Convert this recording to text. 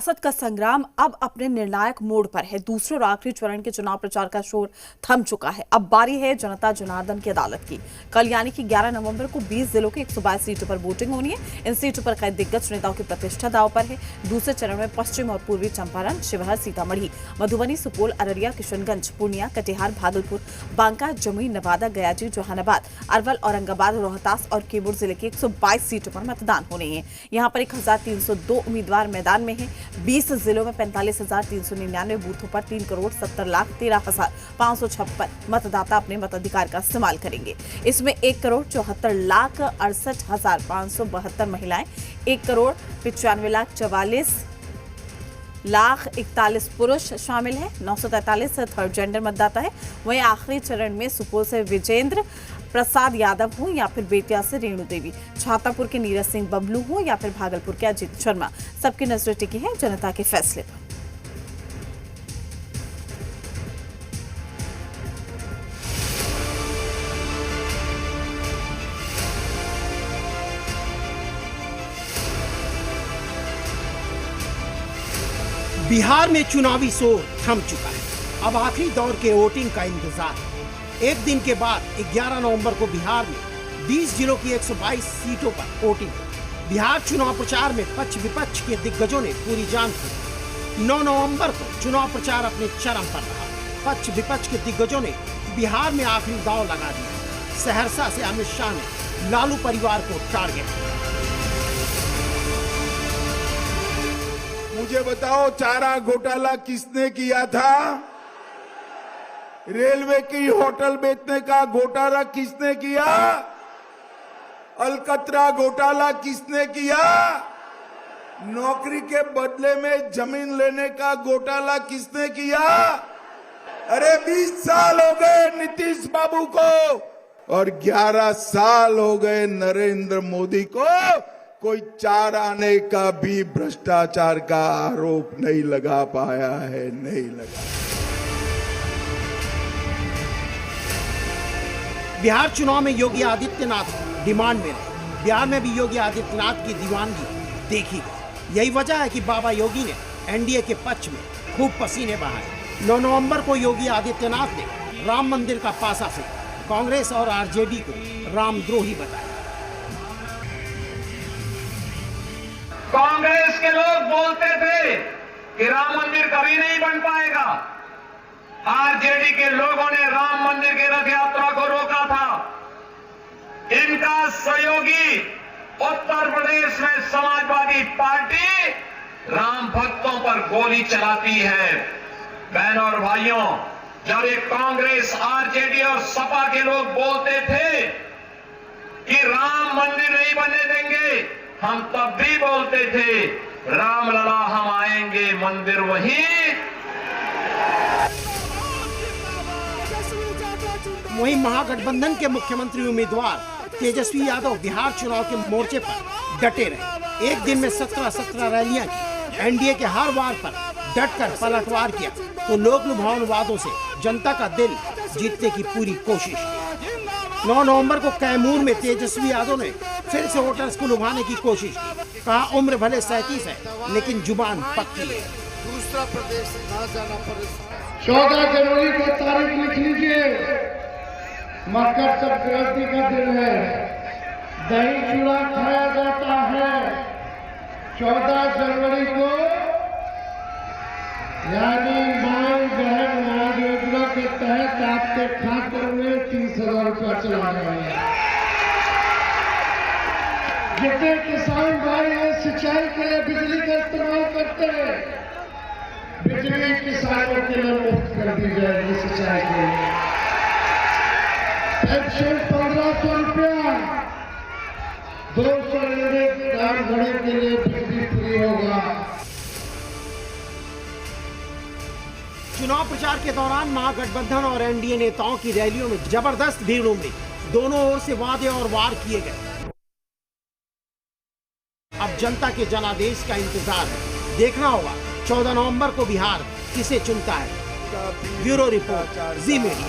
संसद का संग्राम अब अपने निर्णायक मोड़ पर है। दूसरे और आखिरी चरण के चुनाव प्रचार का शोर थम चुका है। अब बारी है जनता जनार्दन की अदालत की। कल यानी कि 11 नवंबर को 20 जिलों की 122 सीटों पर वोटिंग होनी है। इन सीटों पर कई दिग्गज नेताओं की प्रतिष्ठा दांव पर है। दूसरे चरण में पश्चिम और पूर्वी चंपारण, शिवहर, सीतामढ़ी, मधुबनी, सुपौल, अररिया, किशनगंज, पूर्णिया, कटिहार, भागलपुर, बांका, जमुई, नवादा, गयाजी, जहानाबाद, अरवल, औरंगाबाद, रोहतास और कैमूर जिले की 122 सीटों पर मतदान होने हैं। यहाँ पर 1302 उम्मीदवार मैदान में हैं। 20 जिलों में 45,399 बूथों पर 3,13,13,556 मतदाता अपने मताधिकार का इस्तेमाल करेंगे। इसमें 1,74,68,572 महिलाएं, 1,95,44,41 पुरुष शामिल हैं। 943 थर्ड जेंडर मतदाता है। वहीं आखिरी चरण में सुपौल से विजेंद्र प्रसाद यादव हो या फिर बेतिया से रेणु देवी, छातापुर के नीरज सिंह बबलू हो या फिर भागलपुर के अजीत शर्मा, सबकी नजर टिकी है जनता के फैसले पर। बिहार में चुनावी शोर थम चुका है। अब आखिरी दौर के वोटिंग का इंतजार है। एक दिन के बाद 11 नवंबर को बिहार में 20 जिलों की 122 सीटों पर वोटिंग हुई। बिहार चुनाव प्रचार में पक्ष विपक्ष के दिग्गजों ने पूरी जान फूंकी। 9 नवंबर को चुनाव प्रचार अपने चरम पर रहा। पक्ष विपक्ष के दिग्गजों ने बिहार में आखिरी दांव लगा दिया। सहरसा से अमित शाह ने लालू परिवार को टारगेट किया। मुझे बताओ, चारा घोटाला किसने किया था? रेलवे की होटल बेचने का घोटाला किसने किया? अलकतरा घोटाला किसने किया? नौकरी के बदले में जमीन लेने का घोटाला किसने किया? अरे 20 साल हो गए नीतीश बाबू को और 11 साल हो गए नरेंद्र मोदी को। कोई चार आने का भी भ्रष्टाचार का आरोप नहीं लगा पाया है, नहीं लगा। बिहार चुनाव में योगी आदित्यनाथ डिमांड में रहे। बिहार में भी योगी आदित्यनाथ की दीवानगी देखी गई। यही वजह है कि बाबा योगी ने एनडीए के पक्ष में खूब पसीने बहाए। 9 नवंबर को योगी आदित्यनाथ ने राम मंदिर का पासा फेंका। कांग्रेस और आरजेडी को रामद्रोही बताया। कांग्रेस के लोग बोलते थे कि राम मंदिर कभी नहीं बन पाएगा। आरजेडी के लोगों ने राम मंदिर की रथ यात्रा को रोका था। इनका सहयोगी उत्तर प्रदेश में समाजवादी पार्टी राम भक्तों पर गोली चलाती है। बहनों और भाइयों, जब ये कांग्रेस, आरजेडी और सपा के लोग बोलते थे कि राम मंदिर नहीं बनने देंगे, हम तब भी बोलते थे रामलला हम आएंगे, मंदिर वहीं। वहीं महागठबंधन के मुख्यमंत्री उम्मीदवार तेजस्वी यादव बिहार चुनाव के मोर्चे पर डटे रहे। एक दिन में 17 रैलियां की। एनडीए के हर वार पर डटकर पलटवार किया तो लोक लुभावन वादों से जनता का दिल जीतने की पूरी कोशिश। 9 नवंबर को कैमूर में तेजस्वी यादव ने फिर से वोटर्स को लुभाने की कोशिश की। कहा उम्र भले 37 है लेकिन जुबान पक्की है। दूसरा प्रदेश ना जाना पड़े। 14 जनवरी को तारीख लिख लीजिए। मकर संक्रांति का दिन है। दही चूड़ा खाया जाता है 14 जनवरी को, यानी माई बहन न्याय योजना के तहत आपके खाते में 30,000 रुपया चला जाएगा। जितने किसान भाई हैं सिंचाई के लिए बिजली का इस्तेमाल करते हैं, बिजली किसानों के लिए मुफ्त कर दी जाएगी सिंचाई के लिए। पेंशन 1500 रुपया, 200 यूनिट काम घड़े के लिए बिजली फ्री होगा। चुनाव प्रचार के दौरान महागठबंधन और एनडीए नेताओं की रैलियों में जबरदस्त भीड़ उमड़ी। दोनों ओर से वादे और वार किए गए। अब जनता के जनादेश का इंतजार है। देखना होगा 14 नवंबर को बिहार किसे चुनता है। ब्यूरो रिपोर्ट, जी मीडिया।